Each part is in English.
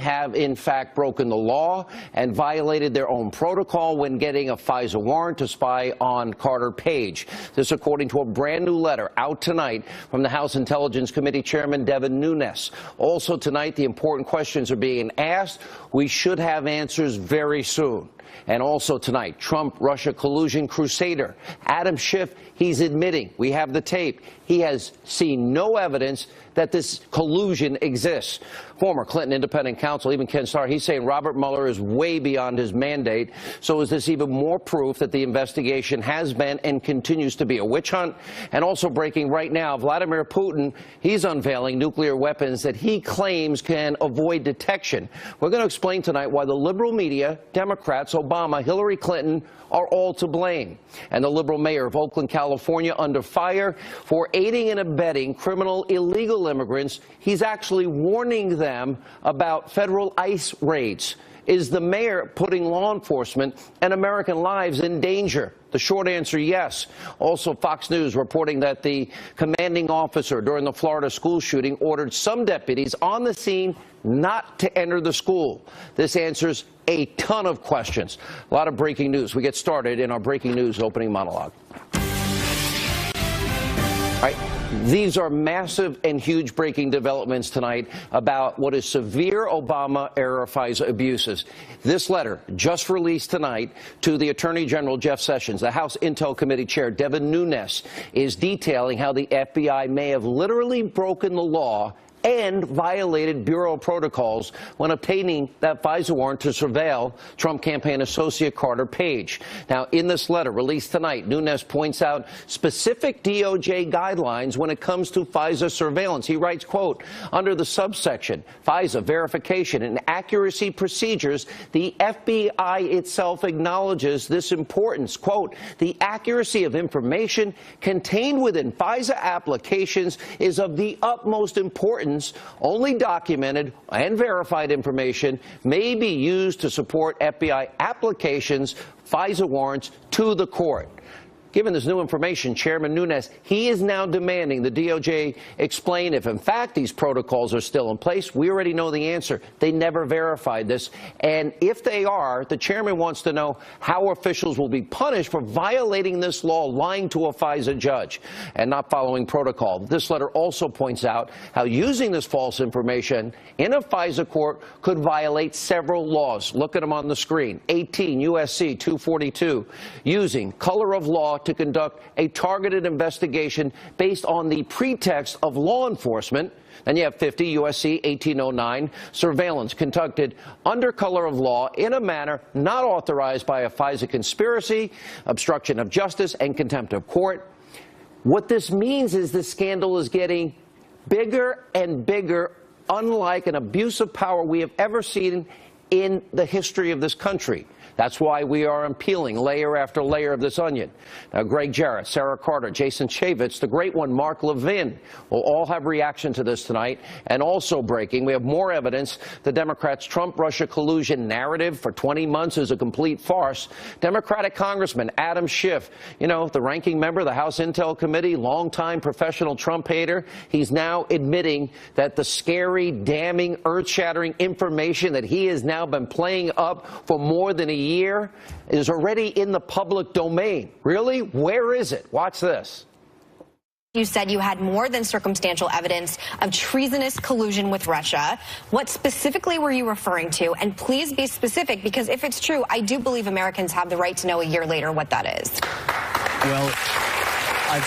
have, in fact, broken the law and violated their own protocol when getting a FISA warrant to spy on Carter Page. This according to a brand new letter out tonight from the House Intelligence Committee Chairman Devin Nunes. Also tonight, the important questions are being asked. We should have answers very soon. And also tonight, Trump-Russia collusion crusader Adam Schiff, he's admitting, we have the tape, he has seen no evidence that this collusion exists. Former Clinton independent counsel, even Ken Starr, he's saying Robert Mueller is way beyond his mandate. So is this even more proof that the investigation has been and continues to be a witch hunt? And also breaking right now, Vladimir Putin, he's unveiling nuclear weapons that he claims can avoid detection. We're going to explain tonight why the liberal media, Democrats, Obama, Hillary Clinton are all to blame. And the liberal mayor of Oakland, California, under fire for aiding and abetting criminal illegal immigrants. He's actually warning them about federal ICE raids. Is the mayor putting law enforcement and American lives in danger? The short answer, yes. Also, Fox News reporting that the commanding officer during the Florida school shooting ordered some deputies on the scene not to enter the school. This answers a ton of questions. A lot of breaking news. We get started in our breaking news opening monologue. All right. These are massive and huge breaking developments tonight about what is severe Obama-era FISA abuses. This letter, just released tonight to the Attorney General Jeff Sessions, the House Intel Committee Chair Devin Nunes, is detailing how the FBI may have literally broken the law and violated Bureau protocols when obtaining that FISA warrant to surveil Trump campaign associate Carter Page. Now, in this letter released tonight, Nunes points out specific DOJ guidelines when it comes to FISA surveillance. He writes, quote, under the subsection, FISA verification and accuracy procedures, the FBI itself acknowledges this importance. Quote, the accuracy of information contained within FISA applications is of the utmost importance. Only documented and verified information may be used to support FBI applications, FISA warrants to the court. Given this new information, Chairman Nunes, he is now demanding the DOJ explain if, in fact, these protocols are still in place. We already know the answer. They never verified this. And if they are, the chairman wants to know how officials will be punished for violating this law, lying to a FISA judge, and not following protocol. This letter also points out how using this false information in a FISA court could violate several laws. Look at them on the screen. 18 U.S.C. 242, using color of law to conduct a targeted investigation based on the pretext of law enforcement. Then you have 50 U.S.C. 1809, surveillance conducted under color of law in a manner not authorized by a FISA conspiracy, obstruction of justice, and contempt of court. What this means is this scandal is getting bigger and bigger, unlike an abuse of power we have ever seen in the history of this country. That's why we are unpeeling layer after layer of this onion. Now, Greg Jarrett, Sarah Carter, Jason Chaffetz, the great one, Mark Levin, will all have reaction to this tonight. And also breaking, we have more evidence the Democrats' Trump-Russia collusion narrative for 20 months is a complete farce. Democratic Congressman Adam Schiff, you know, the ranking member of the House Intel Committee, longtime professional Trump hater, he's now admitting that the scary, damning, earth-shattering information that he has now been playing up for more than a year is already in the public domain. Really? Where is it? Watch this. You said you had more than circumstantial evidence of treasonous collusion with Russia. What specifically were you referring to? And please be specific, because if it's true, I do believe Americans have the right to know a year later what that is. Well, I've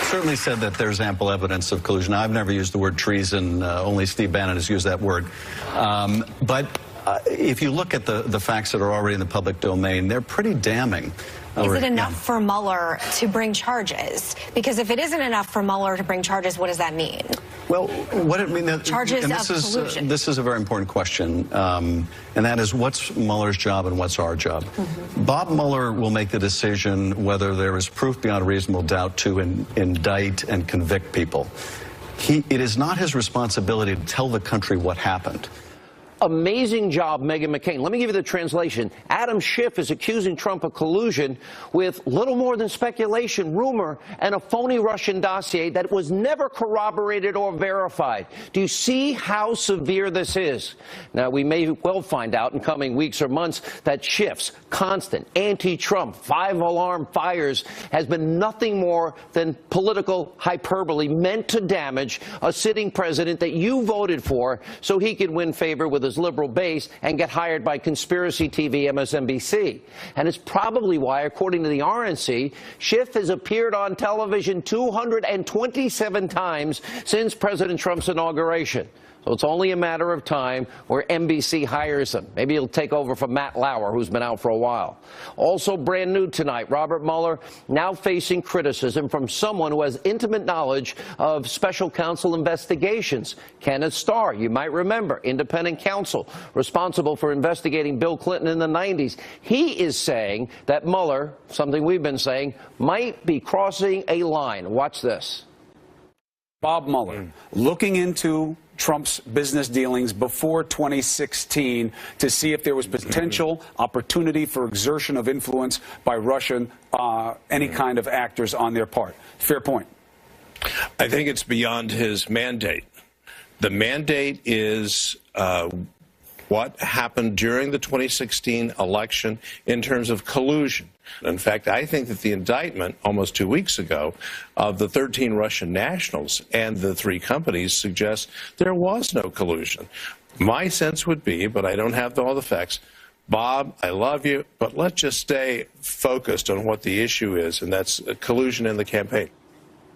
certainly said that there's ample evidence of collusion. I've never used the word treason. Only Steve Bannon has used that word. But if you look at the facts that are already in the public domain, they're pretty damning. Is it enough for Mueller to bring charges? Because if it isn't enough for Mueller to bring charges, what does that mean? Well, what it means... Charges of collusion. This is a very important question, and that is what's Mueller's job and what's our job? Bob Mueller will make the decision whether there is proof beyond reasonable doubt to indict and convict people. It is not his responsibility to tell the country what happened. Amazing job, Meghan McCain. Let me give you the translation. Adam Schiff is accusing Trump of collusion with little more than speculation, rumor, and a phony Russian dossier that was never corroborated or verified. Do you see how severe this is? Now, we may well find out in coming weeks or months that Schiff's constant anti-Trump five-alarm fires has been nothing more than political hyperbole meant to damage a sitting president that you voted for so he could win favor with his liberal base and get hired by conspiracy TV MSNBC. And it's probably why, according to the RNC, Schiff has appeared on television 227 times since President Trump's inauguration. So it's only a matter of time where NBC hires him. Maybe he'll take over from Matt Lauer, who's been out for a while. Also brand new tonight, Robert Mueller now facing criticism from someone who has intimate knowledge of special counsel investigations. Kenneth Starr, you might remember, independent counsel responsible for investigating Bill Clinton in the 90s. He is saying that Mueller, something we've been saying, might be crossing a line. Watch this. Bob Mueller, looking into Trump's business dealings before 2016 to see if there was potential opportunity for exertion of influence by Russian, any kind of actors on their part. Fair point. I think it's beyond his mandate. The mandate is what happened during the 2016 election in terms of collusion. In fact, I think that the indictment almost 2 weeks ago of the 13 Russian nationals and the 3 companies suggests there was no collusion. My sense would be, but I don't have all the facts, Bob, I love you, but let's just stay focused on what the issue is, and that's collusion in the campaign.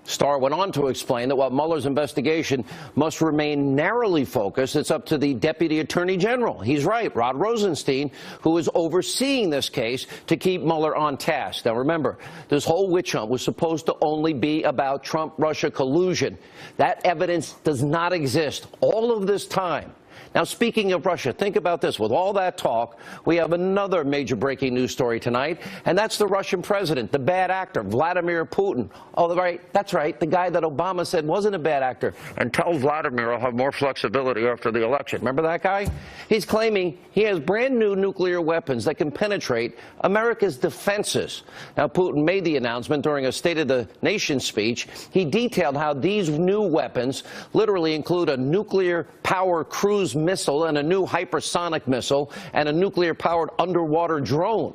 Starr went on to explain that while Mueller's investigation must remain narrowly focused, it's up to the Deputy Attorney General. He's right, Rod Rosenstein, who is overseeing this case to keep Mueller on task. Now, remember, this whole witch hunt was supposed to only be about Trump-Russia collusion. That evidence does not exist all of this time. Now, speaking of Russia, think about this. With all that talk, we have another major breaking news story tonight, and that's the Russian president, the bad actor, Vladimir Putin. Oh, that's right, the guy that Obama said wasn't a bad actor and tells Vladimir he'll have more flexibility after the election. Remember that guy? He's claiming he has brand new nuclear weapons that can penetrate America's defenses. Now, Putin made the announcement during a State of the Nation speech. He detailed how these new weapons literally include a nuclear power cruise missile and a new hypersonic missile and a nuclear-powered underwater drone.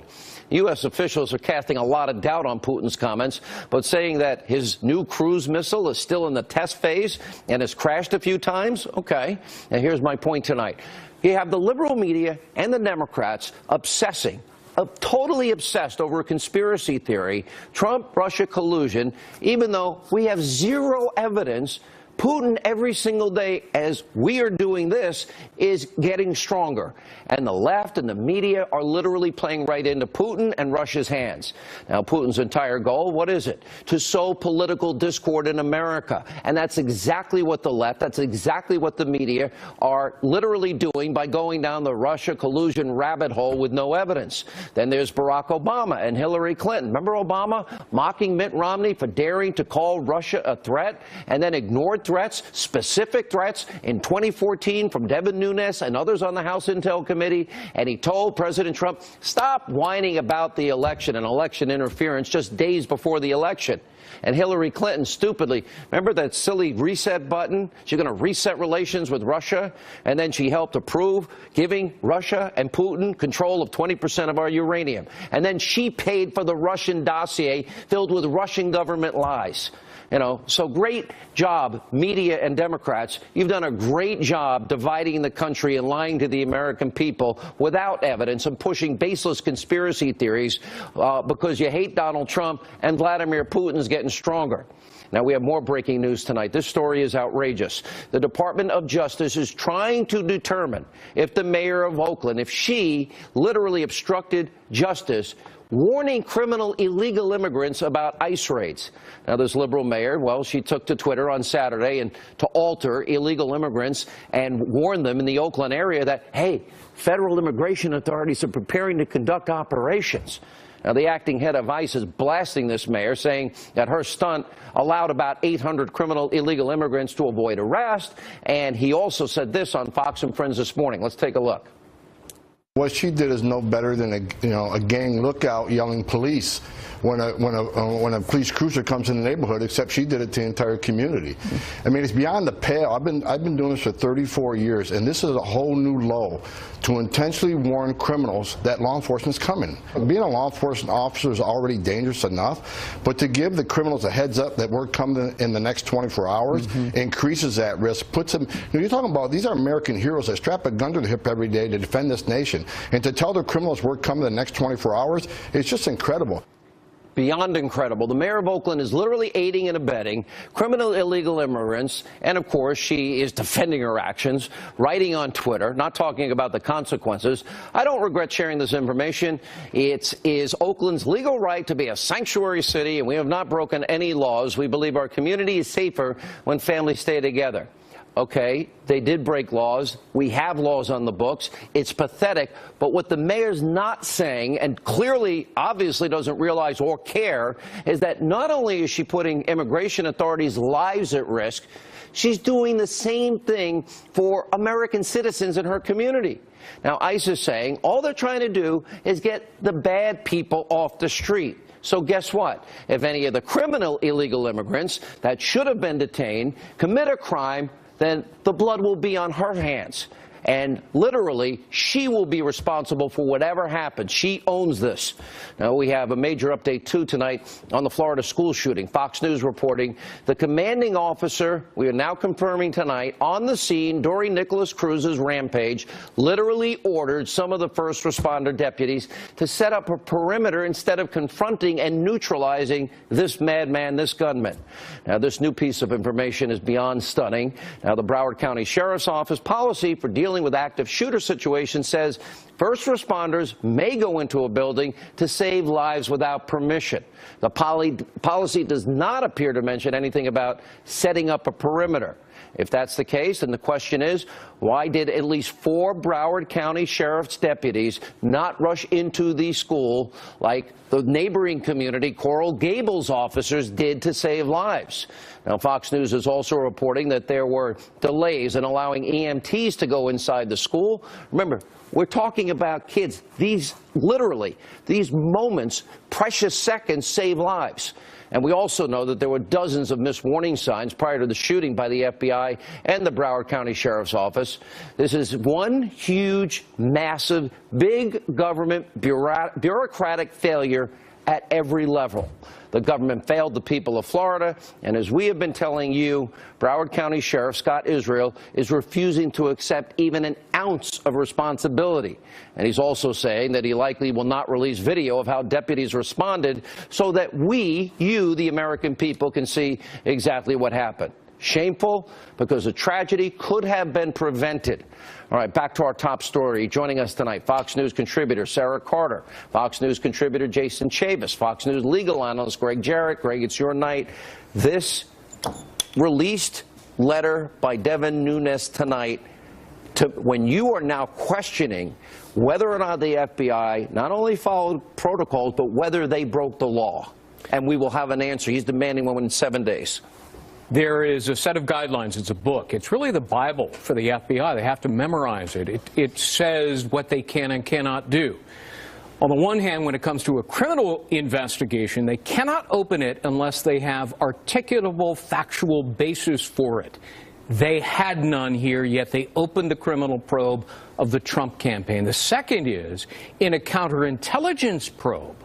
U.S. officials are casting a lot of doubt on Putin's comments, but saying that his new cruise missile is still in the test phase and has crashed a few times? Okay. Now, here's my point tonight. You have the liberal media and the Democrats totally obsessed over a conspiracy theory, Trump-Russia collusion, even though we have zero evidence. Putin, every single day, as we are doing this, is getting stronger. And the left and the media are literally playing right into Putin and Russia's hands. Now, Putin's entire goal, what is it? To sow political discord in America. And that's exactly what the left, that's exactly what the media are literally doing by going down the Russia collusion rabbit hole with no evidence. Then there's Barack Obama and Hillary Clinton. Remember Obama mocking Mitt Romney for daring to call Russia a threat and then ignored threats, specific threats in 2014 from Devin Nunes and others on the House Intel Committee, and he told President Trump, stop whining about the election and election interference just days before the election. And Hillary Clinton, stupidly, remember that silly reset button? She's going to reset relations with Russia, and then she helped approve giving Russia and Putin control of 20% of our uranium. And then she paid for the Russian dossier filled with Russian government lies. You know, so great job, media and Democrats. You've done a great job dividing the country and lying to the American people without evidence and pushing baseless conspiracy theories because you hate Donald Trump and Vladimir Putin's getting stronger. Now, we have more breaking news tonight. This story is outrageous. The Department of Justice is trying to determine if the mayor of Oakland, if she literally obstructed justice, warning criminal illegal immigrants about ICE raids. Now, this liberal mayor, well, she took to Twitter on Saturday and to alter illegal immigrants and warn them in the Oakland area that, hey, federal immigration authorities are preparing to conduct operations. Now, the acting head of ICE is blasting this mayor, saying that her stunt allowed about 800 criminal illegal immigrants to avoid arrest. And he also said this on Fox and Friends this morning. Let's take a look. What she did is no better than a gang lookout yelling police when a police cruiser comes in the neighborhood, except she did it to the entire community. I mean, it's beyond the pale. I've been doing this for 34 years, and this is a whole new low to intentionally warn criminals that law enforcement's coming. Being a law enforcement officer is already dangerous enough, but to give the criminals a heads up that we're coming in the next 24 hours increases that risk, puts them, you're talking about, these are American heroes that strap a gun to the hip every day to defend this nation, and to tell the criminals we're coming the next 24 hours, it's just incredible. Beyond incredible. The mayor of Oakland is literally aiding and abetting criminal illegal immigrants, and of course she is defending her actions, writing on Twitter, not talking about the consequences. I don't regret sharing this information. It is Oakland's legal right to be a sanctuary city, and we have not broken any laws. We believe our community is safer when families stay together. Okay, they did break laws. We have laws on the books. It's pathetic. But what the mayor's not saying, and clearly, obviously doesn't realize or care, is that not only is she putting immigration authorities' lives at risk, she's doing the same thing for American citizens in her community. Now, ICE is saying all they're trying to do is get the bad people off the street. So guess what? If any of the criminal illegal immigrants that should have been detained commit a crime, then the blood will be on her hands. And literally, she will be responsible for whatever happens. She owns this. Now, we have a major update, too, tonight on the Florida school shooting. Fox News reporting the commanding officer, we are now confirming tonight, on the scene during Nicholas Cruz's rampage, literally ordered some of the first responder deputies to set up a perimeter instead of confronting and neutralizing this madman, this gunman. Now, this new piece of information is beyond stunning. Now, the Broward County Sheriff's Office policy for dealing with active shooter situations says first responders may go into a building to save lives without permission. The policy does not appear to mention anything about setting up a perimeter. If that's the case, then the question is, why did at least 4 Broward County Sheriff's deputies not rush into the school like the neighboring community Coral Gables officers did to save lives? Now, Fox News is also reporting that there were delays in allowing EMTs to go inside the school. Remember, we're talking about kids. These moments, precious seconds, save lives. And we also know that there were dozens of missed warning signs prior to the shooting by the FBI and the Broward County Sheriff's Office. This is one huge, massive, big government bureaucratic failure at every level. The government failed the people of Florida, and as we have been telling you, Broward County Sheriff Scott Israel is refusing to accept even an ounce of responsibility. And he's also saying that he likely will not release video of how deputies responded so that we, you, the American people, can see exactly what happened. Shameful, because a tragedy could have been prevented. All right, back to our top story. Joining us tonight, Fox News contributor Sarah Carter, Fox News contributor Jason Chavis, Fox News legal analyst Greg Jarrett. Greg, it's your night. This released letter by Devin Nunes tonight, when you are now questioning whether or not the FBI not only followed protocols, but whether they broke the law. And we will have an answer. He's demanding one in 7 days. There is a set of guidelines. It's a book. It's really the Bible for the FBI. They have to memorize it. It says what they can and cannot do. On the one hand, when it comes to a criminal investigation, they cannot open it unless they have articulable factual basis for it. They had none here, yet they opened the criminal probe of the Trump campaign. The second is, in a counterintelligence probe,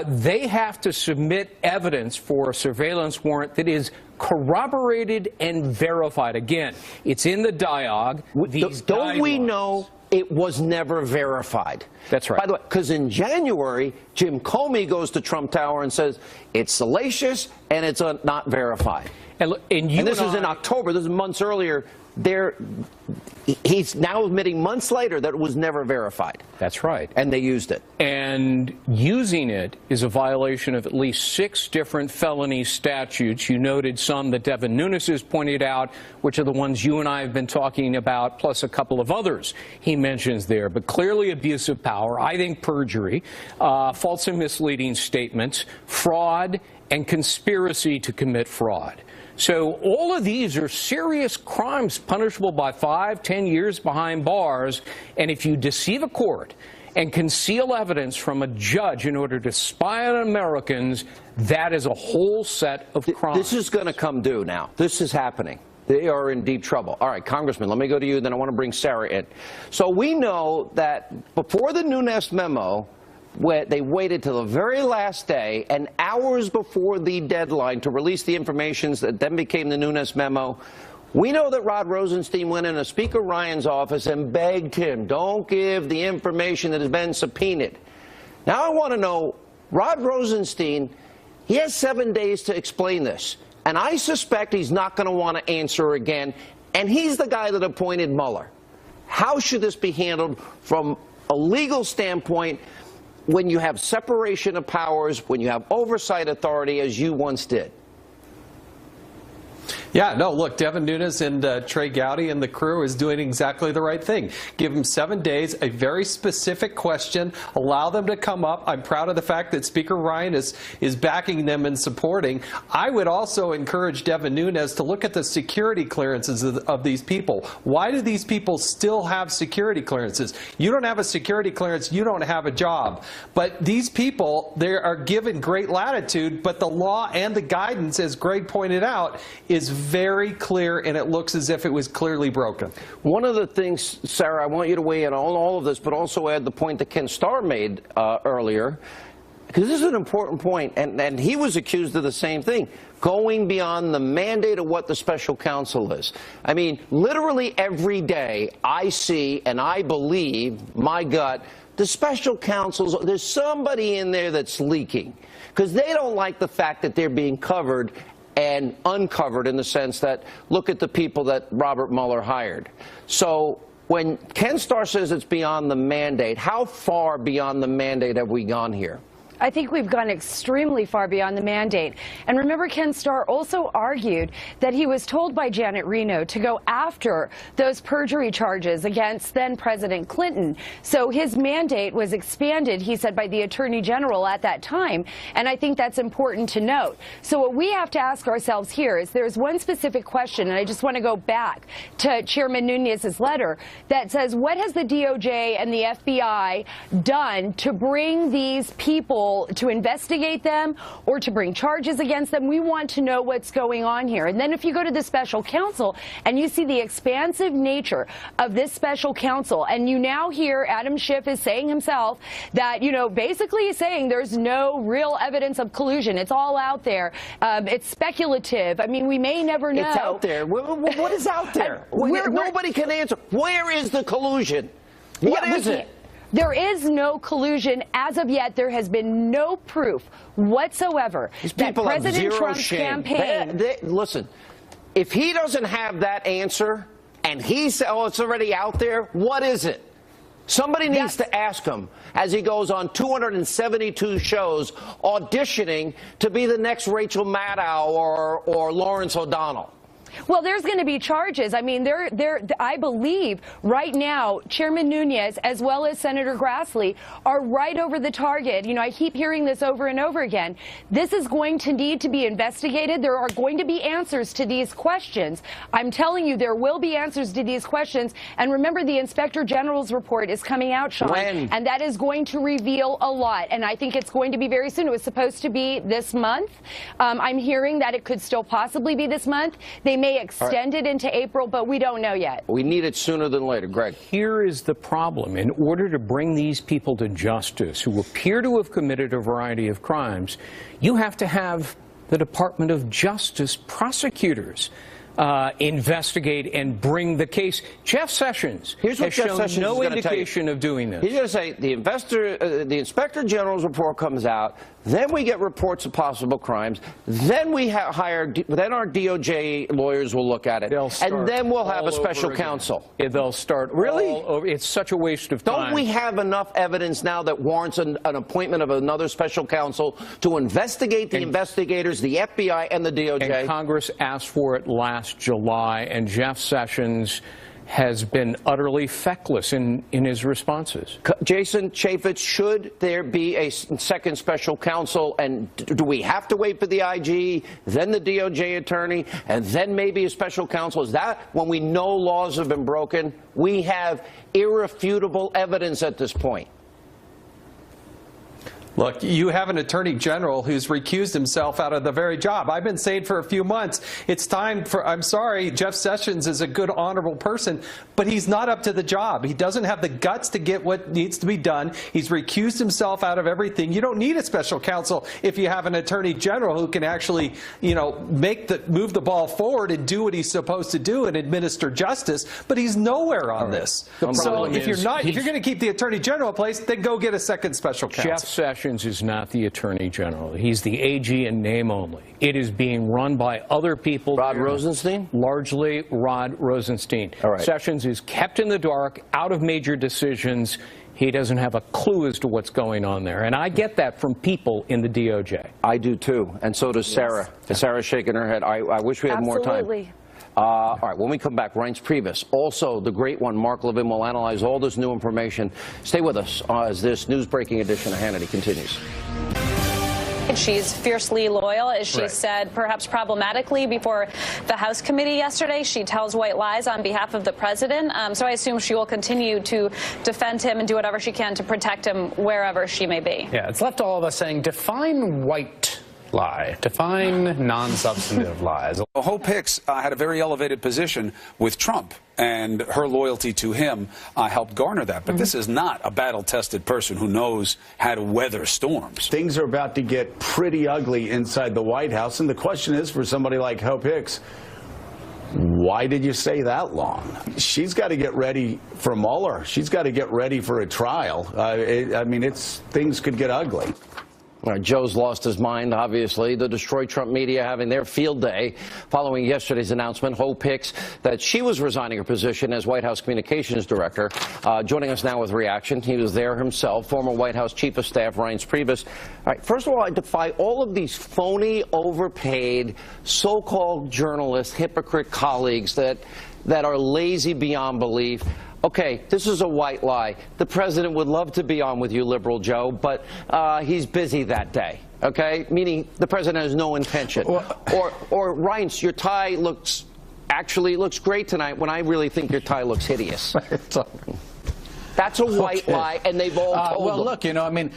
they have to submit evidence for a surveillance warrant that is corroborated and verified. Again, it's in the dialogue. Don't we know it was never verified? That's right. By the way, because in January, Jim Comey goes to Trump Tower and says it's salacious and it's not verified. And this is in October. This is months earlier. he's now admitting months later that it was never verified. That's right. And they used it. And using it is a violation of at least 6 different felony statutes. You noted some that Devin Nunes has pointed out, which are the ones you and I have been talking about, plus a couple of others he mentions there. But clearly abuse of power, I think perjury, false and misleading statements, fraud, and conspiracy to commit fraud. So all of these are serious crimes punishable by 5, 10 years behind bars. And if you deceive a court and conceal evidence from a judge in order to spy on Americans, that is a whole set of crimes. This is going to come due now. This is happening. They are in deep trouble. All right, Congressman, let me go to you, then I want to bring Sarah in. So we know that before the Nunes memo, where they waited till the very last day and hours before the deadline to release the information that then became the Nunes memo. We know that Rod Rosenstein went into Speaker Ryan's office and begged him, don't give the information that has been subpoenaed. Now I want to know, Rod Rosenstein, he has 7 days to explain this. And I suspect he's not going to want to answer again. And he's the guy that appointed Mueller. How should this be handled from a legal standpoint when you have separation of powers, when you have oversight authority, as you once did? Yeah, no, look, Devin Nunes and Trey Gowdy and the crew is doing exactly the right thing. Give them 7 days, a very specific question, allow them to come up. I'm proud of the fact that Speaker Ryan is backing them and supporting. I would also encourage Devin Nunes to look at the security clearances of these people. Why do these people still have security clearances? You don't have a security clearance, you don't have a job. But these people, they are given great latitude, but the law and the guidance, as Greg pointed out, is very clear, and it looks as if it was clearly broken. One of the things, Sarah, I want you to weigh in on all of this, but also add the point that Ken Starr made earlier, because this is an important point, and he was accused of the same thing, going beyond the mandate of what the special counsel is. I mean, literally every day I see, and I believe, my gut, the special counsels, there's somebody in there that's leaking, because they don't like the fact that they're being covered and uncovered, in the sense that, look at the people that Robert Mueller hired. So when Ken Starr says it's beyond the mandate, how far beyond the mandate have we gone here? I think we've gone extremely far beyond the mandate. And remember, Ken Starr also argued that he was told by Janet Reno to go after those perjury charges against then-President Clinton. So his mandate was expanded, he said, by the Attorney General at that time. And I think that's important to note. So what we have to ask ourselves here is there's one specific question, and I just want to go back to Chairman Nunes' letter that says, what has the DOJ and the FBI done to bring these people, to investigate them or to bring charges against them? We want to know what's going on here. And then if you go to the special counsel and you see the expansive nature of this special counsel, and you now hear Adam Schiff is saying himself that, you know, basically he's saying there's no real evidence of collusion. It's all out there. It's speculative. I mean, we may never know. It's out there. What is out there? Nobody can answer. Where is the collusion? What is it? There is no collusion. As of yet, there has been no proof whatsoever that President Trump's campaign... Listen, if he doesn't have that answer and he says, oh, it's already out there, what is it? Somebody needs to ask him as he goes on 272 shows auditioning to be the next Rachel Maddow or Lawrence O'Donnell. Well, there's going to be charges. I mean, I believe right now Chairman Nunes as well as Senator Grassley are right over the target. You know, I keep hearing this over and over again. This is going to need to be investigated. There are going to be answers to these questions. I'm telling you, there will be answers to these questions. And remember, the Inspector General's report is coming out, Sean, and that is going to reveal a lot. And I think it's going to be very soon. It was supposed to be this month. I'm hearing that it could still possibly be this month. They may extend it into April, but we don't know yet. We need it sooner than later. Greg. Here is the problem. In order to bring these people to justice who appear to have committed a variety of crimes, you have to have the Department of Justice prosecutors. investigate and bring the case. Jeff Sessions has shown no indication of doing this. He's going to say the Inspector General's report comes out, then we get reports of possible crimes, then we then our DOJ lawyers will look at it, and then we'll have a special counsel. They'll start all over. It's such a waste of time. Don't we have enough evidence now that warrants an appointment of another special counsel to investigate the investigators, the FBI, and the DOJ? And Congress asked for it last July, and Jeff Sessions has been utterly feckless in his responses. Jason Chaffetz, should there be a second special counsel, and do we have to wait for the IG, then the DOJ attorney, and then maybe a special counsel? Is that when we know laws have been broken? We have irrefutable evidence at this point. Look, you have an attorney general who's recused himself out of the very job. I've been saying for a few months, it's time for, I'm sorry, Jeff Sessions is a good, honorable person, but he's not up to the job. He doesn't have the guts to get what needs to be done. He's recused himself out of everything. You don't need a special counsel if you have an attorney general who can actually, you know, move the ball forward and do what he's supposed to do and administer justice, but he's nowhere on this. So if you're going to keep the attorney general in place, then go get a second special counsel. Jeff Sessions is not the Attorney General. He's the AG in name only. It is being run by other people. Rod Rosenstein? Largely Rod Rosenstein. All right. Sessions is kept in the dark, out of major decisions. He doesn't have a clue as to what's going on there. And I get that from people in the DOJ. I do too. And so does Sarah. Yes. Sarah's shaking her head. I wish we had more time. Absolutely. All right, when we come back, Reince Priebus, also the great one, Mark Levin, will analyze all this new information. Stay with us as this news-breaking edition of Hannity continues. She's fiercely loyal, as she said, perhaps problematically before the House committee yesterday. She tells white lies on behalf of the president. So I assume she will continue to defend him and do whatever she can to protect him wherever she may be. Yeah, it's left all of us saying, define white lie. Define non-substantive lies. Well, Hope Hicks had a very elevated position with Trump, and her loyalty to him helped garner that. But this is not a battle-tested person who knows how to weather storms. Things are about to get pretty ugly inside the White House, and the question is, for somebody like Hope Hicks, why did you stay that long? She's got to get ready for Mueller. She's got to get ready for a trial. I mean, things could get ugly. All right, Joe's lost his mind, obviously. The Destroy Trump media having their field day following yesterday's announcement, Hope Hicks, that she was resigning her position as White House Communications Director. Joining us now with reaction, he was there himself, former White House Chief of Staff Reince Priebus. All right, first of all, I defy all of these phony, overpaid, so-called journalist, hypocrite colleagues that are lazy beyond belief. Okay, this is a white lie. The president would love to be on with you, Liberal Joe, but he's busy that day, okay? Meaning the president has no intention. Or Reince, your tie actually looks great tonight when I really think your tie looks hideous. That's a white lie, and they've all told well, them. Look, you know, I mean,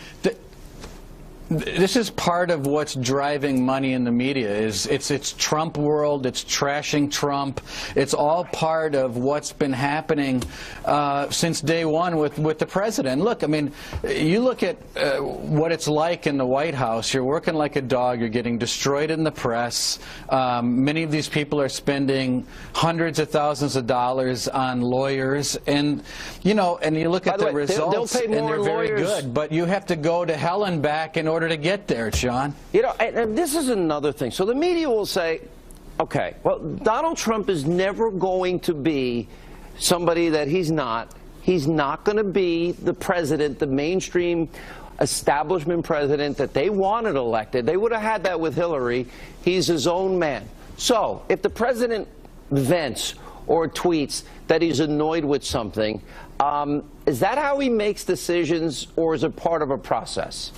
this is part of what's driving money in the media. It's Trump world. It's trashing Trump. It's all part of what's been happening since day one with the president. Look, I mean, you look at what it's like in the White House. You're working like a dog. You're getting destroyed in the press. Many of these people are spending hundreds of thousands of dollars on lawyers, and you know, and you look at the results, and they're very good. But you have to go to hell and back in order to get there, Sean. You know, and this is another thing. So the media will say, okay, well, Donald Trump is never going to be somebody that he's not. He's not going to be the president, the mainstream establishment president that they wanted elected. They would have had that with Hillary. He's his own man. So if the president vents or tweets that he's annoyed with something, is that how he makes decisions, or is it part of a process?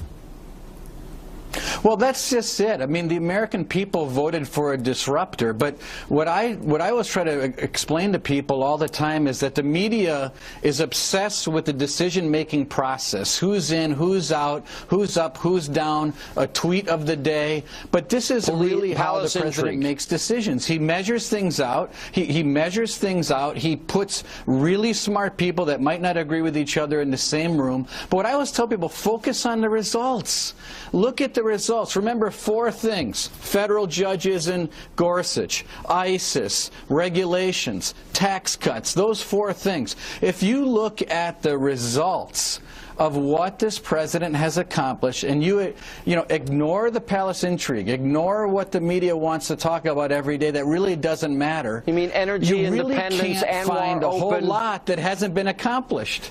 Well, that's just it. I mean, the American people voted for a disruptor. But what I always try to explain to people all the time is that the media is obsessed with the decision-making process. Who's in, who's out, who's up, who's down, a tweet of the day. But this is really how the president makes decisions. He measures things out. He measures things out. He puts really smart people that might not agree with each other in the same room. But what I always tell people, focus on the results. Look at the results. results. Remember 4 things: federal judges in Gorsuch, ISIS, regulations, tax cuts, those 4 things. If you look at the results of what this president has accomplished, and you ignore the palace intrigue, ignore what the media wants to talk about every day that really doesn't matter. You mean energy, independence, you really can't and find a whole open lot that hasn't been accomplished.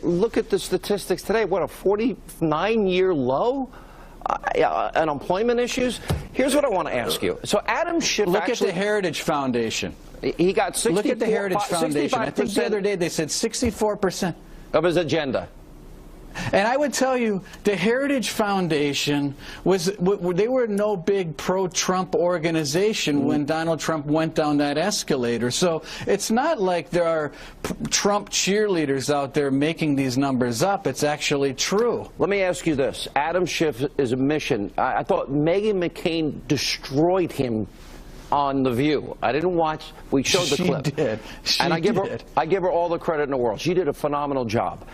Look at the statistics today. What, a 49-year low? Unemployment issues? Here's what I want to ask you. So Adam Schiff Look at the Heritage Foundation. He got 64%. Look at the Heritage Foundation. I think the other day they said 64% of his agenda. And I would tell you, the Heritage Foundation they were no big pro-Trump organization when Donald Trump went down that escalator. So it's not like there are Trump cheerleaders out there making these numbers up. It's actually true. Let me ask you this. Adam Schiff is a mission. I thought Meghan McCain destroyed him on The View. I didn't watch. We showed the clip. She did. And I give her all the credit in the world. She did a phenomenal job.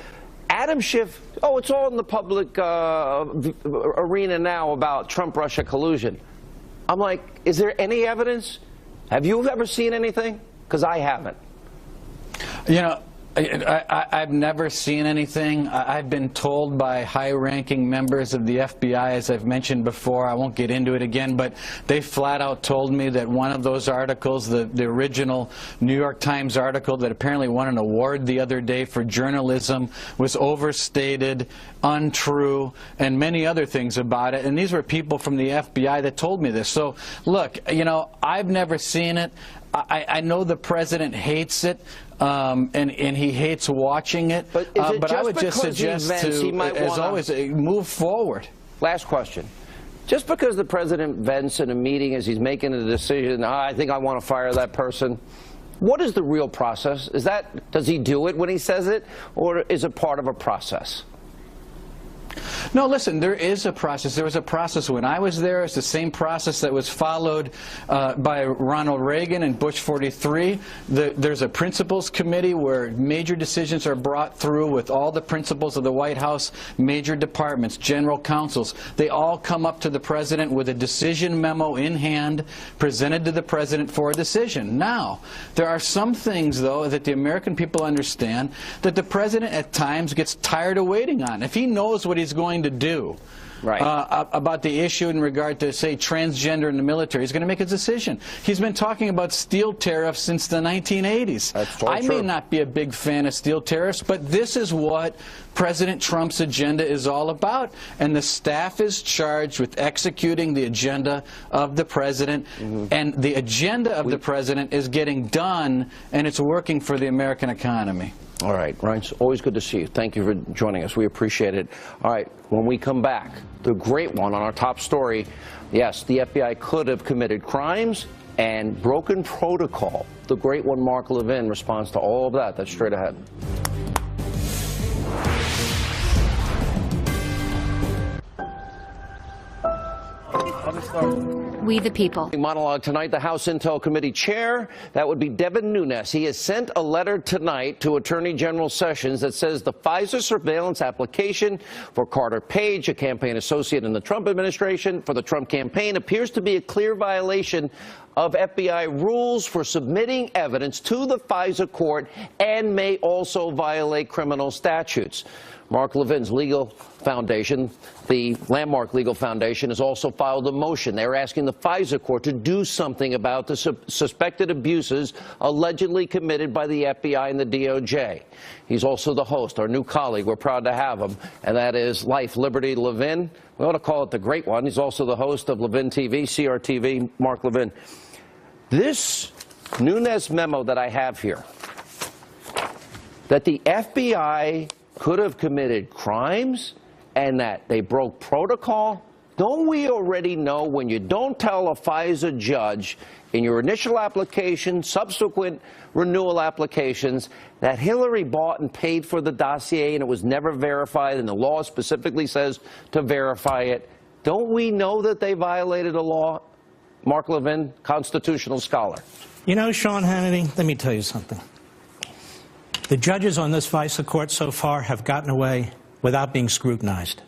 Adam Schiff, it's all in the public arena now about Trump-Russia collusion. I'm like, is there any evidence? Have you ever seen anything? Because I haven't. You know, I've never seen anything. I've been told by high-ranking members of the FBI, as I've mentioned before, I won't get into it again, but they flat out told me that one of those articles, the original New York Times article that apparently won an award the other day for journalism, was overstated, untrue, and many other things about it. And these were people from the FBI that told me this. So, look, you know, I've never seen it. I know the president hates it, and he hates watching it. But I would just suggest as always, move forward. Last question. Just because the president vents in a meeting as he's making a decision, I think I want to fire that person, what is the real process? Does he do it when he says it, or is it part of a process? No, listen, there is a process. There was a process when I was there. It's the same process that was followed by Ronald Reagan and Bush 43. There's a principals committee where major decisions are brought through with all the principals of the White House, major departments, general counsels. They all come up to the president with a decision memo in hand, presented to the president for a decision. Now, there are some things, though, that the American people understand that the president at times gets tired of waiting on. If he knows what he's going to do about the issue in regard to, say, transgender in the military, he's going to make a decision. He's been talking about steel tariffs since the 1980s. I may not be a big fan of steel tariffs, but this is what President Trump's agenda is all about, and the staff is charged with executing the agenda of the president, and the agenda of the president is getting done, and it's working for the American economy. All right, Ryan, it's always good to see you. Thank you for joining us. We appreciate it. All right, when we come back, the great one on our top story, yes, the FBI could have committed crimes and broken protocol. The great one, Mark Levin, responds to all of that. That's straight ahead. We the people. Monologue tonight, the House Intel Committee chair, that would be Devin Nunes. He has sent a letter tonight to Attorney General Sessions that says the FISA surveillance application for Carter Page, a campaign associate in the Trump administration, for the Trump campaign, appears to be a clear violation of FBI rules for submitting evidence to the FISA court and may also violate criminal statutes. Mark Levin's legal foundation, the Landmark Legal Foundation, has also filed a motion. They're asking the FISA court to do something about the suspected abuses allegedly committed by the FBI and the DOJ. He's also the host, our new colleague. We're proud to have him, and that is Life, Liberty, Levin. We ought to call it the great one. He's also the host of Levin TV, CRTV, Mark Levin. This Nunes memo that I have here, that the FBI could have committed crimes and that they broke protocol, don't we already know when you don't tell a FISA judge in your initial application, subsequent renewal applications, that Hillary bought and paid for the dossier and it was never verified and the law specifically says to verify it? Don't we know that they violated a law? Mark Levin, constitutional scholar. You know, Sean Hannity, let me tell you something. The judges on this FISA court so far have gotten away without being scrutinized.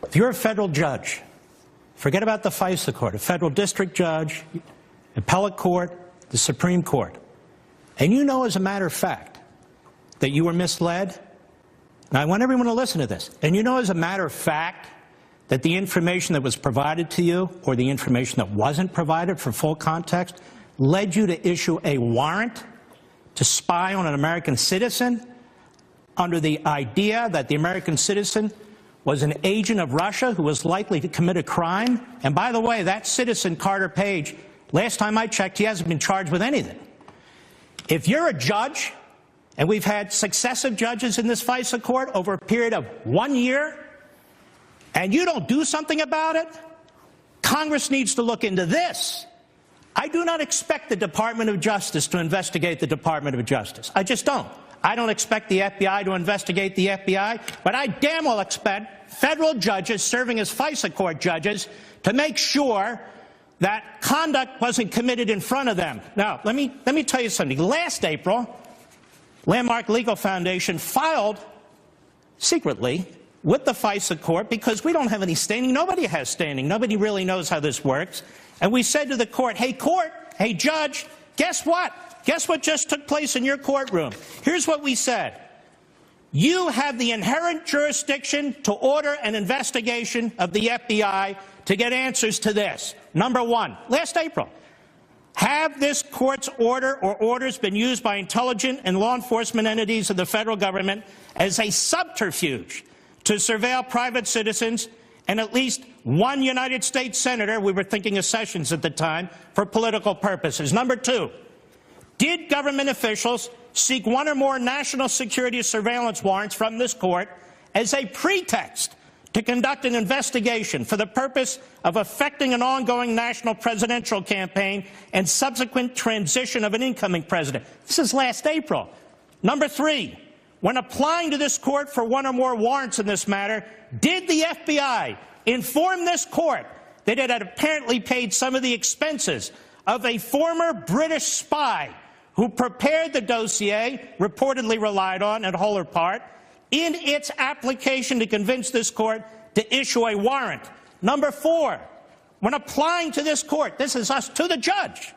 If you're a federal judge Forget about the FISA court, a federal district judge, appellate court, the Supreme Court. And you know as a matter of fact that you were misled. Now I want everyone to listen to this. And you know as a matter of fact that the information that was provided to you or the information that wasn't provided for full context led you to issue a warrant to spy on an American citizen under the idea that the American citizen was an agent of Russia who was likely to commit a crime. And by the way, that citizen, Carter Page, last time I checked, he hasn't been charged with anything. If you're a judge, and we've had successive judges in this FISA court over a period of 1 year, and you don't do something about it, Congress needs to look into this. I do not expect the Department of Justice to investigate the Department of Justice. I just don't. I don't expect the FBI to investigate the FBI, but I damn well expect federal judges serving as FISA court judges to make sure that conduct wasn't committed in front of them. Now, let me tell you something. Last April, Landmark Legal Foundation filed secretly with the FISA court because we don't have any standing. Nobody has standing. Nobody really knows how this works. And we said to the court, hey judge, guess what? Guess what just took place in your courtroom? Here's what we said. You have the inherent jurisdiction to order an investigation of the FBI to get answers to this. Number one, last April, have this court's order or orders been used by intelligence and law enforcement entities of the federal government as a subterfuge to surveil private citizens and at least one United States senator, we were thinking of Sessions at the time, for political purposes? Number two, did government officials seek one or more national security surveillance warrants from this court as a pretext to conduct an investigation for the purpose of affecting an ongoing national presidential campaign and subsequent transition of an incoming president? This is last April. Number three, when applying to this court for one or more warrants in this matter, did the FBI inform this court that it had apparently paid some of the expenses of a former British spy who prepared the dossier, reportedly relied on in whole or part, in its application to convince this court to issue a warrant? Number four, when applying to this court, this is us to the judge,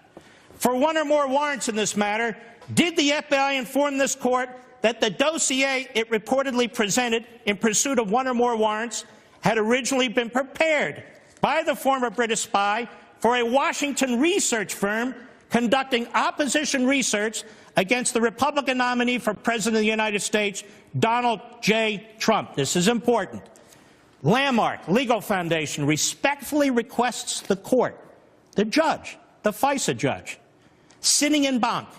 for one or more warrants in this matter, did the FBI inform this court that the dossier it reportedly presented in pursuit of one or more warrants had originally been prepared by the former British spy for a Washington research firm conducting opposition research against the Republican nominee for President of the United States, Donald J. Trump? This is important. Landmark Legal Foundation respectfully requests the court, the judge, the FISA judge, sitting in banc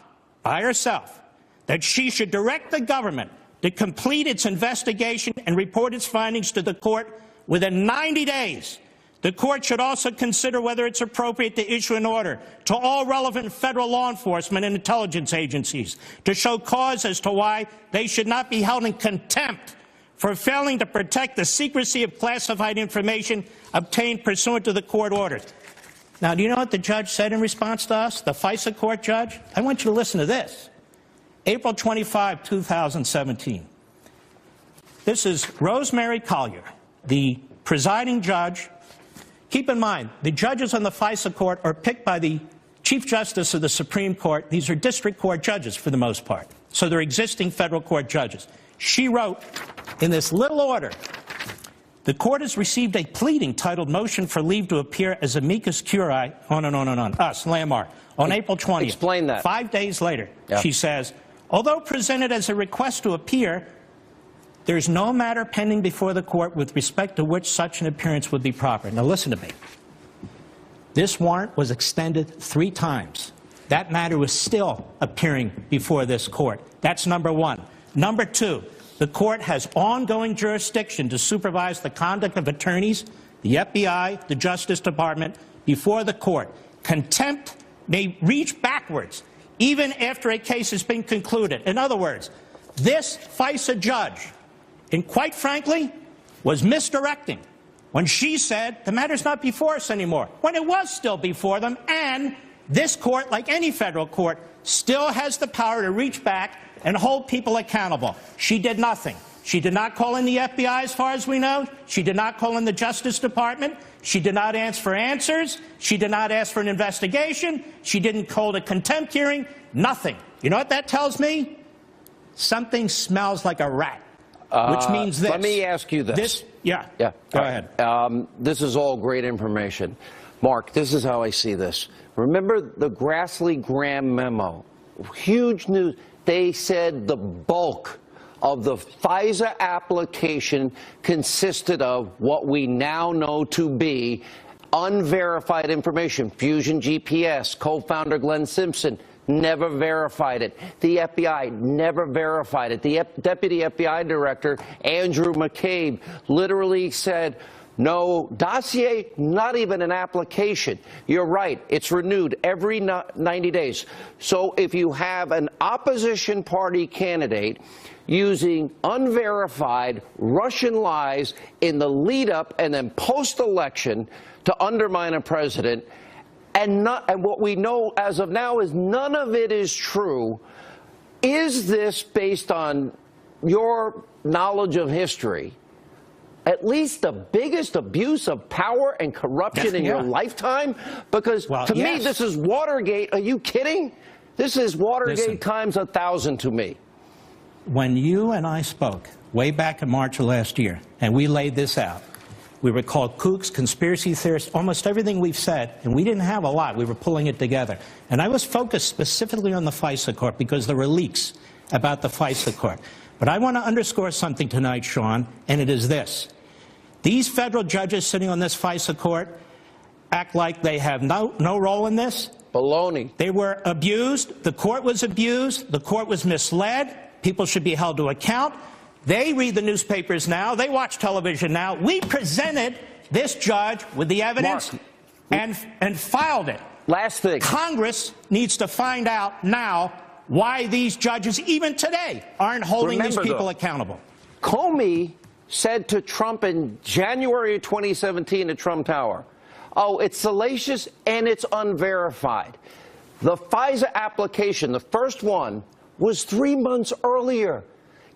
by herself, that she should direct the government to complete its investigation and report its findings to the court within 90 days. The court should also consider whether it's appropriate to issue an order to all relevant federal law enforcement and intelligence agencies to show cause as to why they should not be held in contempt for failing to protect the secrecy of classified information obtained pursuant to the court orders. Now, do you know what the judge said in response to us, the FISA court judge? I want you to listen to this. April 25, 2017. This is Rosemary Collier, the presiding judge. Keep in mind, the judges on the FISA court are picked by the Chief Justice of the Supreme Court. These are district court judges for the most part, so they're existing federal court judges. She wrote in this little order, the court has received a pleading titled Motion for Leave to Appear as Amicus Curiae, on and on and on, us, Landmark, on April 20th. Explain that. 5 days later, she says, although presented as a request to appear, there is no matter pending before the court with respect to which such an appearance would be proper. Now listen to me. This warrant was extended 3 times. That matter was still appearing before this court. That's number one. Number two, the court has ongoing jurisdiction to supervise the conduct of attorneys, the FBI, the Justice Department, before the court. Contempt may reach backwards even after a case has been concluded. In other words, this FISA judge, and quite frankly, was misdirecting when she said the matter's not before us anymore, when it was still before them, and this court, like any federal court, still has the power to reach back and hold people accountable. She did nothing. She did not call in the FBI, as far as we know. She did not call in the Justice Department. She did not ask for answers. She did not ask for an investigation. She didn't hold a contempt hearing. Nothing. You know what that tells me? Something smells like a rat, which means this. Let me ask you this. Go ahead. This is all great information. Mark, this is how I see this. Remember the Grassley-Graham memo? Huge news. They said the bulk of the FISA application consisted of what we now know to be unverified information. Fusion GPS, co-founder Glenn Simpson never verified it. The FBI never verified it. The Deputy FBI Director, Andrew McCabe, literally said, no dossier, not even an application. You're right. It's renewed every 90 days. So if you have an opposition party candidate using unverified Russian lies in the lead-up and then post-election to undermine a president, and what we know as of now is none of it is true, is this, based on your knowledge of history, at least the biggest abuse of power and corruption in your lifetime? Because to me, this is Watergate. Are you kidding? This is Watergate times 1,000 to me. When you and I spoke way back in March of last year, and we laid this out, we were called kooks, conspiracy theorists, almost everything we've said, and we didn't have a lot. We were pulling it together. And I was focused specifically on the FISA court because there were leaks about the FISA court. But I want to underscore something tonight, Sean, and it is this. These federal judges sitting on this FISA court act like they have no role in this. Baloney. They were abused. The court was abused. The court was misled. People should be held to account. They read the newspapers now. They watch television now. We presented this judge with the evidence and filed it. Last thing. Congress needs to find out now why these judges, even today, aren't holding these people accountable. Comey said to Trump in January of 2017 at Trump Tower, oh, it's salacious and it's unverified. The FISA application, the first one, was 3 months earlier.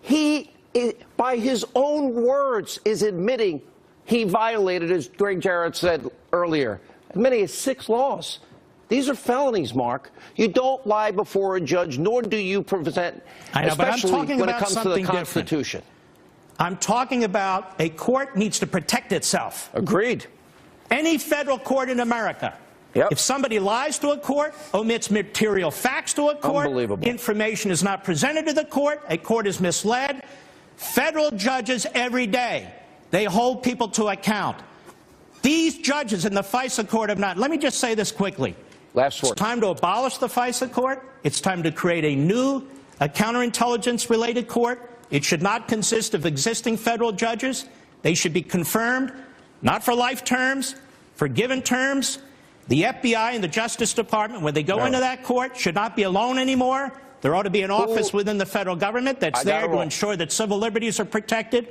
He, by his own words, is admitting he violated, as Greg Jarrett said earlier, admitting 6 laws. These are felonies, Mark. You don't lie before a judge, nor do you present, especially when it comes to the Constitution. I'm talking about a court needs to protect itself. Agreed. Any federal court in America. If somebody lies to a court, omits material facts to a court, information is not presented to the court, a court is misled. Federal judges every day, they hold people to account. These judges in the FISA court have not. Let me just say this quickly. Last word. It's time to abolish the FISA court. It's time to create a new counterintelligence-related court. It should not consist of existing federal judges. They should be confirmed, not for life terms, for given terms. The FBI and the Justice Department, when they go into that court, should not be alone anymore. There ought to be an office within the federal government that's there to ensure that civil liberties are protected.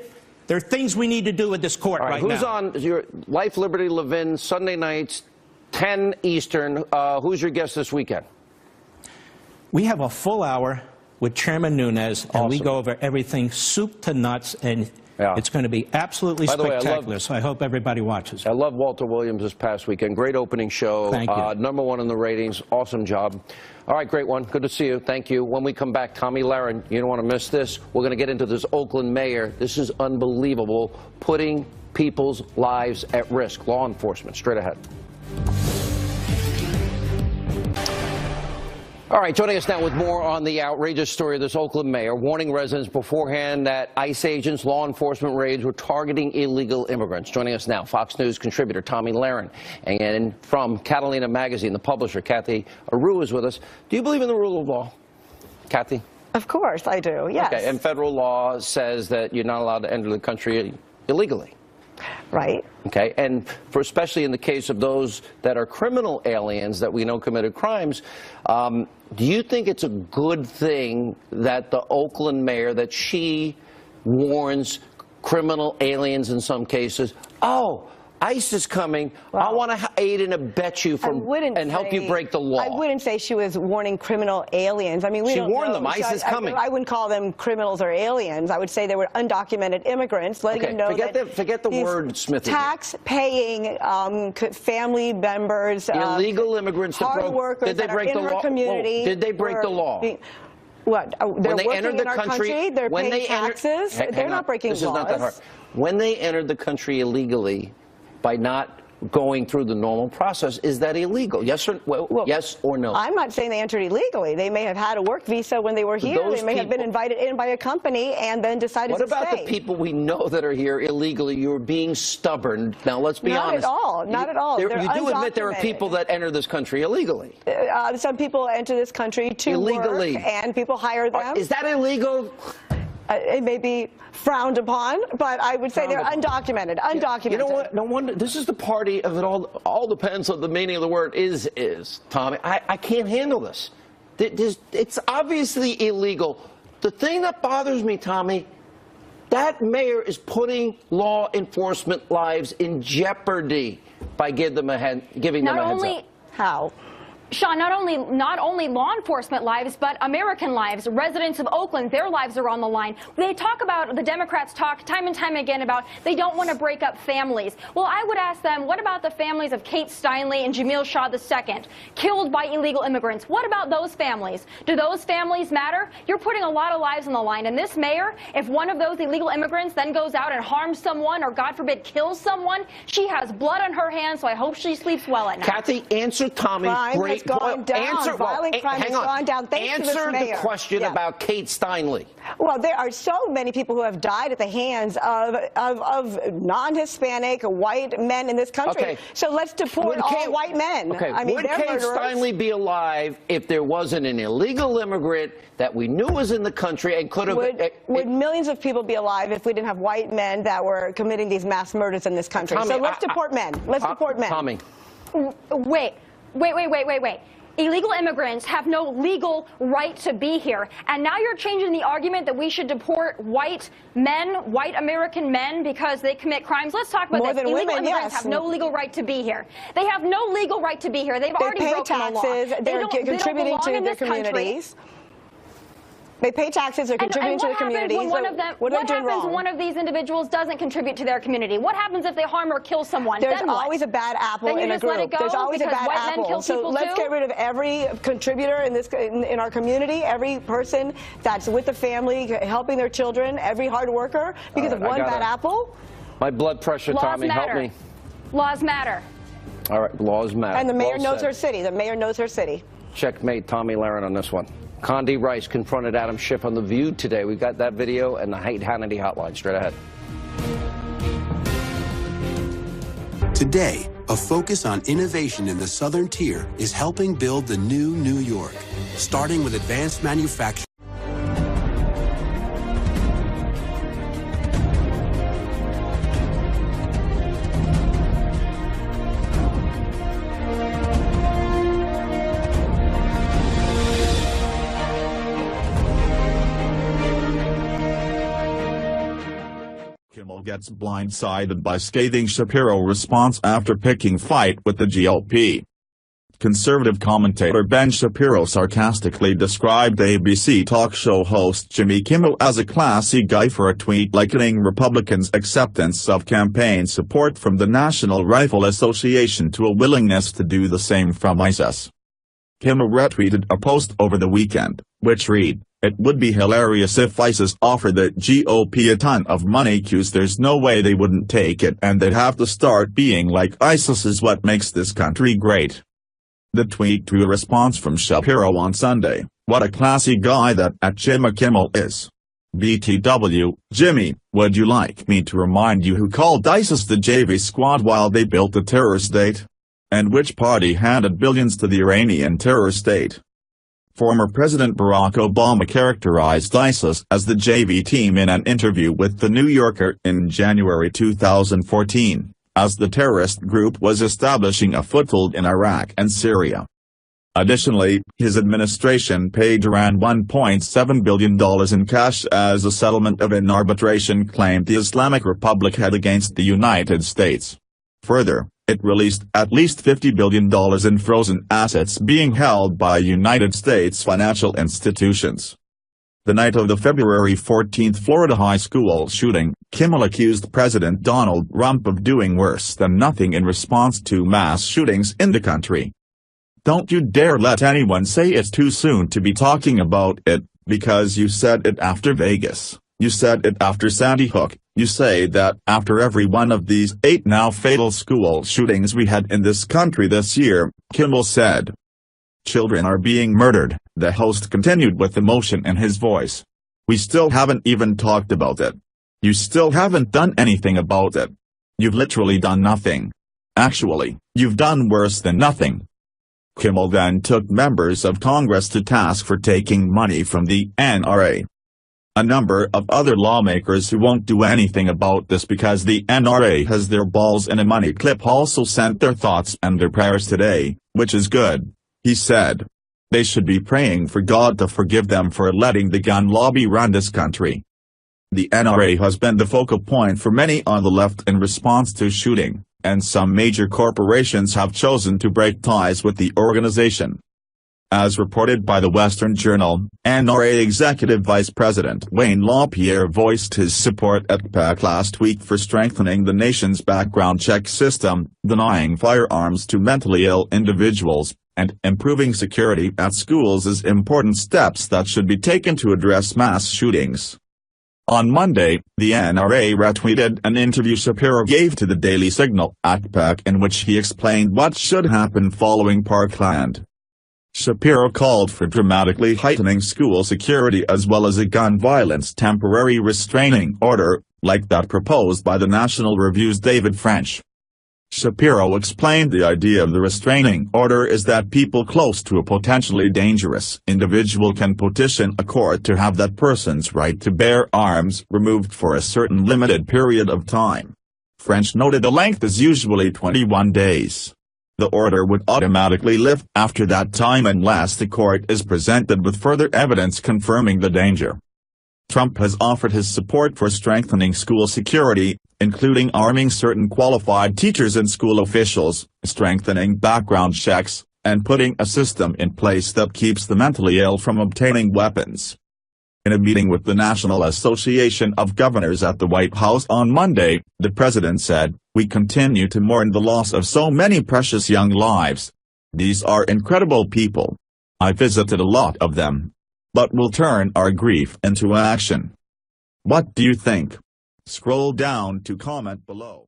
There are things we need to do with this court right now. Who's on your Life, Liberty, Levin, Sunday nights, 10 Eastern? Who's your guest this weekend? We have a full hour with Chairman Nunes, and we go over everything soup to nuts, and it's going to be absolutely spectacular, so I hope everybody watches. I love Walter Williams this past weekend. Great opening show. Thank you. #1 in the ratings. Awesome job. All right, great one. Good to see you. Thank you. When we come back, Tommy Lahren, you don't want to miss this. We're going to get into this Oakland mayor. This is unbelievable, putting people's lives at risk. Law enforcement. Straight ahead. All right, joining us now with more on the outrageous story of this Oakland mayor, warning residents beforehand that ICE agents, law enforcement raids were targeting illegal immigrants. Joining us now, Fox News contributor Tommy Lahren, and from Catalina Magazine, the publisher, Kathy Aru is with us. Do you believe in the rule of law, Kathy? Of course I do, yes. Okay, and federal law says that you're not allowed to enter the country illegally. Right. Okay, and for especially in the case of those that are criminal aliens that we know committed crimes, do you think it's a good thing that the Oakland mayor, that she warns criminal aliens in some cases, oh, ICE is coming. I want to aid and abet you and help you break the law. I wouldn't say she was warning criminal aliens. I mean, she warned them. ICE is coming. I wouldn't call them criminals or aliens. I would say they were undocumented immigrants, letting them know forget the word Smithy. Tax-paying family members, illegal immigrants, hard workers did they break the law? Community. Did they break the law? What? They're when they working entered the in our country. They're paying taxes. They're not breaking laws. This is not that hard. When they entered the country illegally, by not going through the normal process, is that illegal? Yes or yes or no? I'm not saying they entered illegally. They may have had a work visa when they were here. They may have been invited in by a company and then decided to stay. What about the people we know that are here illegally? You're being stubborn. Now, let's be honest. Not at all. Not at all. You do admit there are people that enter this country illegally. Some people enter this country to illegally work, and people hire them. Is that illegal? It may be frowned upon, but I would say they're undocumented. Undocumented. You know what? No wonder. This is the party of it all. All depends on the meaning of the word is, Tommy. I can't handle this. It's obviously illegal. The thing that bothers me, Tommy, that mayor is putting law enforcement lives in jeopardy by giving them a heads up. How? Sean, not only law enforcement lives, but American lives. Residents of Oakland, their lives are on the line. The Democrats talk time and time again about they don't want to break up families. Well, I would ask them, what about the families of Kate Steinle and Jamil Shaw II, killed by illegal immigrants? What about those families? Do those families matter? You're putting a lot of lives on the line. And this mayor, if one of those illegal immigrants then goes out and harms someone or, God forbid, kills someone, she has blood on her hands, so I hope she sleeps well at night. Kathy, answer Tommy's great point. Violent crime has gone down thanks to this mayor. Answer the question about Kate Steinle. Well, there are so many people who have died at the hands of non-Hispanic white men in this country. Okay. So let's deport all white men. Okay. I mean, would Kate Steinle be alive if there wasn't an illegal immigrant that we knew was in the country and could have... Would millions of people be alive if we didn't have white men that were committing these mass murders in this country? Tommy, so let's deport men. Let's deport men. Tommy. Wait. Illegal immigrants have no legal right to be here. And now you're changing the argument that we should deport white men, white American men, because they commit crimes. Let's talk about this. Illegal immigrants have no legal right to be here. They have no legal right to be here. They've already broken the law. They're contributing to their communities. They pay taxes, they're contributing to the community. What happens when one of these individuals doesn't contribute to their community? What happens if they harm or kill someone? There's always a bad apple in a group. There's always a bad apple. So let's get rid of every contributor in our community, every person that's with the family, helping their children, every hard worker, because of one bad apple. My blood pressure, Tommy, help me. Laws matter. All right, laws matter. And the mayor knows her city. The mayor knows her city. Checkmate Tommy Lahren on this one. Condi Rice confronted Adam Schiff on The View today. We've got that video and the Hannity hotline straight ahead. Today, a focus on innovation in the Southern Tier is helping build the new New York, starting with advanced manufacturing. Gets blindsided by scathing Shapiro response after picking fight with the GOP. Conservative commentator Ben Shapiro sarcastically described ABC talk show host Jimmy Kimmel as a classy guy for a tweet likening Republicans' acceptance of campaign support from the National Rifle Association to a willingness to do the same from ISIS. Kimmel retweeted a post over the weekend, which read, "It would be hilarious if ISIS offered the GOP a ton of money cause there's no way they wouldn't take it and they'd have to start being like ISIS is what makes this country great." The tweet drew a response from Shapiro on Sunday, "What a classy guy that Jimmy Kimmel is. BTW, Jimmy, would you like me to remind you who called ISIS the JV squad while they built the terror state? And which party handed billions to the Iranian terror state?" Former President Barack Obama characterized ISIS as the JV team in an interview with The New Yorker in January 2014, as the terrorist group was establishing a foothold in Iraq and Syria. Additionally, his administration paid around $1.7 billion in cash as a settlement of an arbitration claim the Islamic Republic had against the United States. Further, it released at least $50 billion in frozen assets being held by United States financial institutions. The night of the February 14 Florida high school shooting, Kimmel accused President Donald Trump of doing worse than nothing in response to mass shootings in the country. Don't you dare let anyone say it's too soon to be talking about it, because you said it after Vegas, you said it after Sandy Hook, you say that after every one of these 8 now fatal school shootings we had in this country this year, Kimmel said. Children are being murdered, the host continued with emotion in his voice. We still haven't even talked about it. You still haven't done anything about it. You've literally done nothing. Actually, you've done worse than nothing. Kimmel then took members of Congress to task for taking money from the NRA. A number of other lawmakers who won't do anything about this because the NRA has their balls in a money clip also sent their thoughts and their prayers today, which is good. He said. They should be praying for God to forgive them for letting the gun lobby run this country. The NRA has been the focal point for many on the left in response to shooting, and some major corporations have chosen to break ties with the organization. As reported by the Western Journal, NRA Executive Vice President Wayne LaPierre voiced his support at PAC last week for strengthening the nation's background check system, denying firearms to mentally ill individuals, and improving security at schools as important steps that should be taken to address mass shootings. On Monday, the NRA retweeted an interview Shapiro gave to the Daily Signal at PAC in which he explained what should happen following Parkland. Shapiro called for dramatically heightening school security as well as a gun violence temporary restraining order, like that proposed by the National Review's David French. Shapiro explained the idea of the restraining order is that people close to a potentially dangerous individual can petition a court to have that person's right to bear arms removed for a certain limited period of time. French noted the length is usually 21 days. The order would automatically lift after that time unless the court is presented with further evidence confirming the danger. Trump has offered his support for strengthening school security, including arming certain qualified teachers and school officials, strengthening background checks, and putting a system in place that keeps the mentally ill from obtaining weapons. In a meeting with the National Association of Governors at the White House on Monday, the president said, "We continue to mourn the loss of so many precious young lives. These are incredible people. I visited a lot of them. But we'll turn our grief into action." What do you think? Scroll down to comment below.